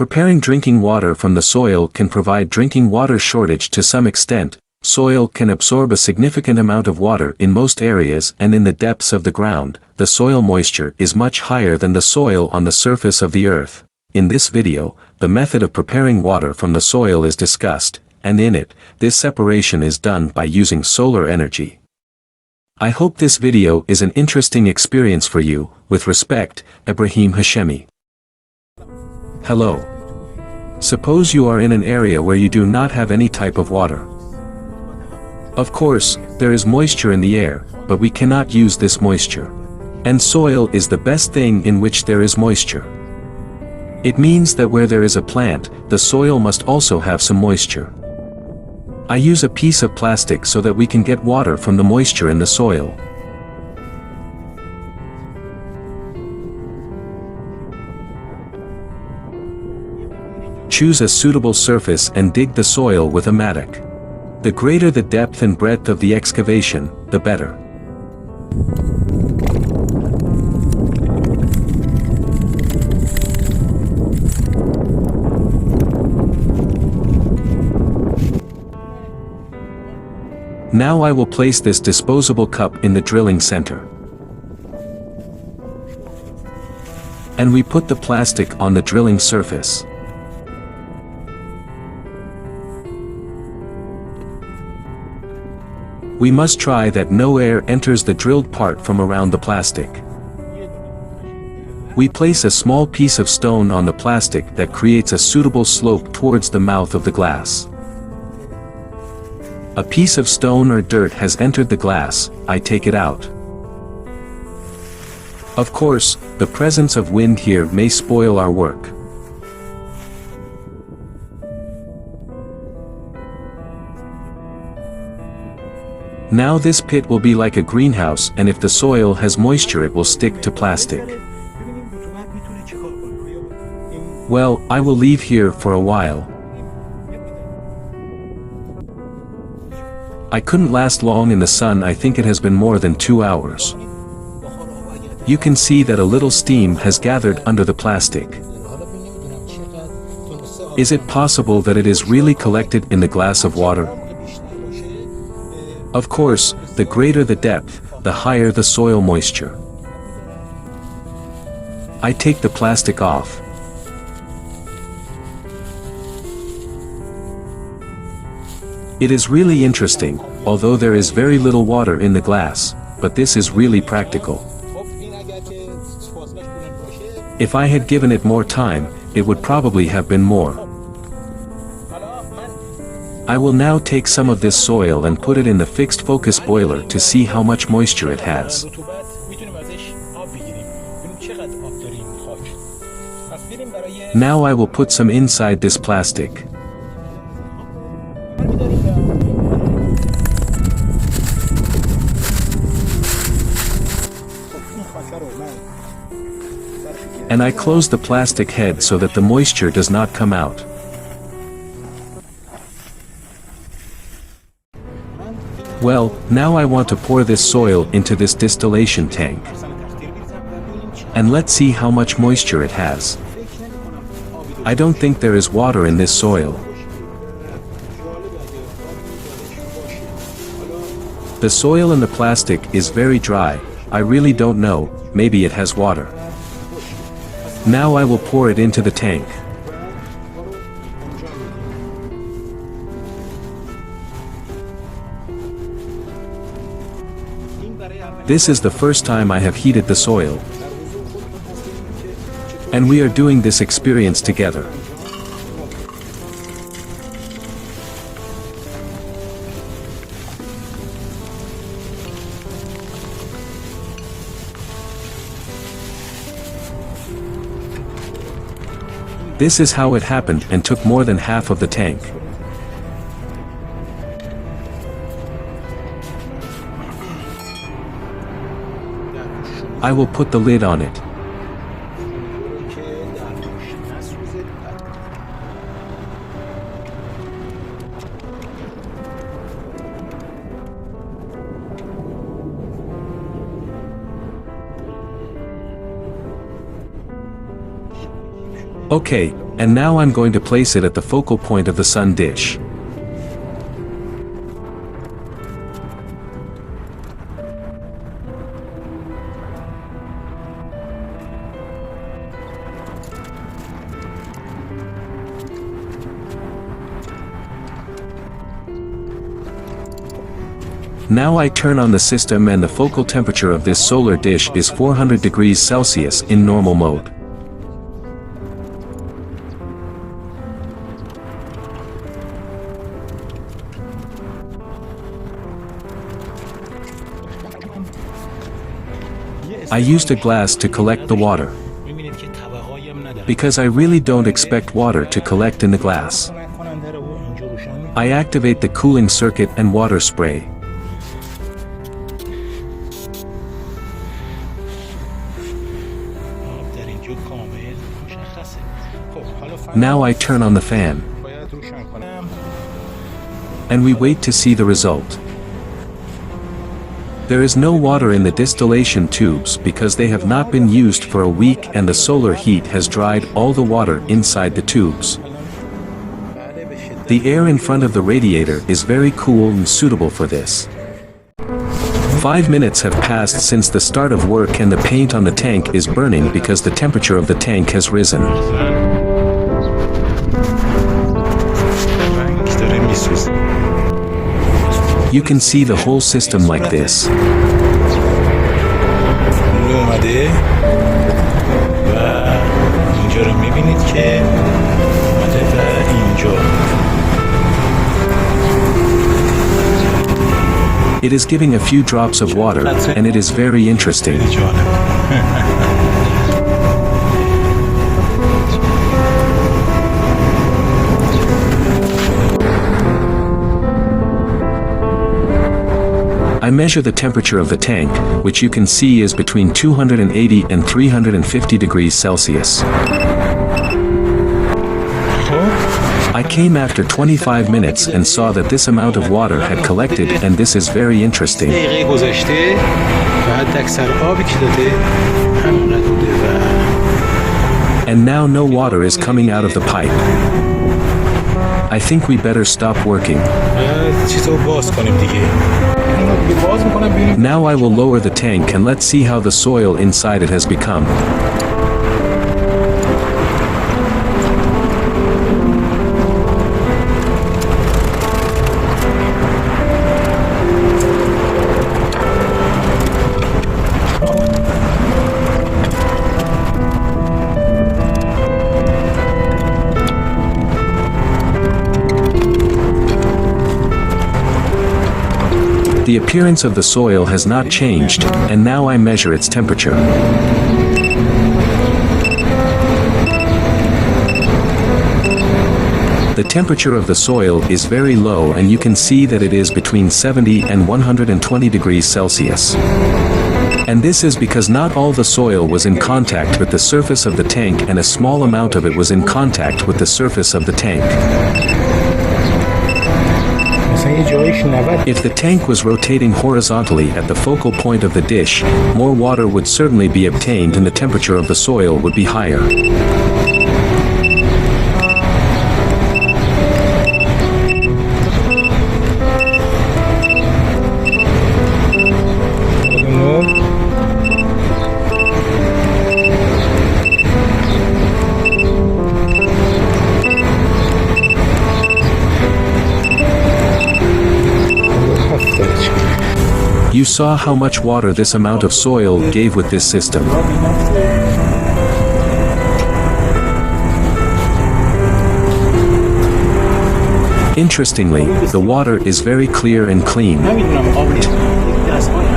Preparing drinking water from the soil can provide drinking water shortage to some extent. Soil can absorb a significant amount of water in most areas, and in the depths of the ground, the soil moisture is much higher than the soil on the surface of the earth. In this video, the method of preparing water from the soil is discussed, and in it, this separation is done by using solar energy. I hope this video is an interesting experience for you. With respect, Ebrahim Hashemi. Hello. Suppose you are in an area where you do not have any type of water. Of course, there is moisture in the air, but we cannot use this moisture. And soil is the best thing in which there is moisture. It means that where there is a plant, the soil must also have some moisture. I use a piece of plastic so that we can get water from the moisture in the soil. Choose a suitable surface and dig the soil with a mattock. The greater the depth and breadth of the excavation, the better. Now I will place this disposable cup in the drilling center. And we put the plastic on the drilling surface. We must try that no air enters the drilled part from around the plastic. We place a small piece of stone on the plastic that creates a suitable slope towards the mouth of the glass. A piece of stone or dirt has entered the glass, I take it out. Of course, the presence of wind here may spoil our work. Now this pit will be like a greenhouse, and if the soil has moisture it will stick to plastic. Well, I will leave here for a while. I couldn't last long in the sun. I think it has been more than 2 hours. You can see that a little steam has gathered under the plastic. Is it possible that it is really collected in the glass of water? Of course, the greater the depth, the higher the soil moisture. I take the plastic off. It is really interesting, although there is very little water in the glass, but this is really practical. If I had given it more time, it would probably have been more. I will now take some of this soil and put it in the fixed focus boiler to see how much moisture it has. Now I will put some inside this plastic. And I close the plastic head so that the moisture does not come out. Well, now I want to pour this soil into this distillation tank. And let's see how much moisture it has. I don't think there is water in this soil. The soil in the plastic is very dry. I really don't know, maybe it has water. Now I will pour it into the tank. This is the first time I have heated the soil. And we are doing this experience together. This is how it happened and took more than half of the tank. I will put the lid on it. Okay, And now I'm going to place it at the focal point of the sun dish. Now I turn on the system and the focal temperature of this solar dish is 400 degrees Celsius in normal mode. I used a glass to collect the water, because I really don't expect water to collect in the glass. I activate the cooling circuit and water spray. Now I turn on the fan, and we wait to see the result. There is no water in the distillation tubes because they have not been used for a week and the solar heat has dried all the water inside the tubes. The air in front of the radiator is very cool and suitable for this. 5 minutes have passed since the start of work and the paint on the tank is burning because the temperature of the tank has risen. You can see the whole system like this. It is giving a few drops of water, and it is very interesting. I measure the temperature of the tank, which you can see is between 280 and 350 degrees Celsius. I came after 25 minutes and saw that this amount of water had collected, and this is very interesting. And now no water is coming out of the pipe. I think we better stop working. Now I will lower the tank and let's see how the soil inside it has become. The appearance of the soil has not changed, and now I measure its temperature. The temperature of the soil is very low and you can see that it is between 70 and 120 degrees Celsius. And this is because not all the soil was in contact with the surface of the tank and a small amount of it was in contact with the surface of the tank. If the tank was rotating horizontally at the focal point of the dish, more water would certainly be obtained and the temperature of the soil would be higher. You saw how much water this amount of soil gave with this system. Interestingly, the water is very clear and clean.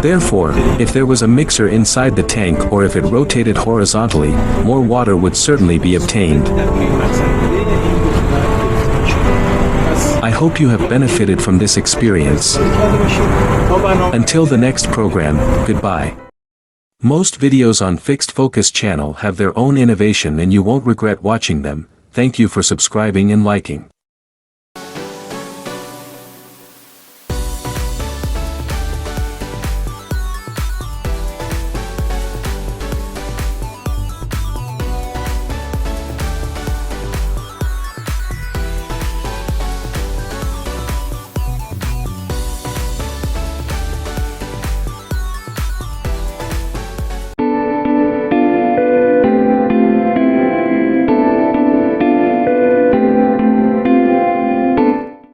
Therefore, if there was a mixer inside the tank or if it rotated horizontally, more water would certainly be obtained. I hope you have benefited from this experience. Until the next program, goodbye. Most videos on Fixed Focus channel have their own innovation and you won't regret watching them. Thank you for subscribing and liking.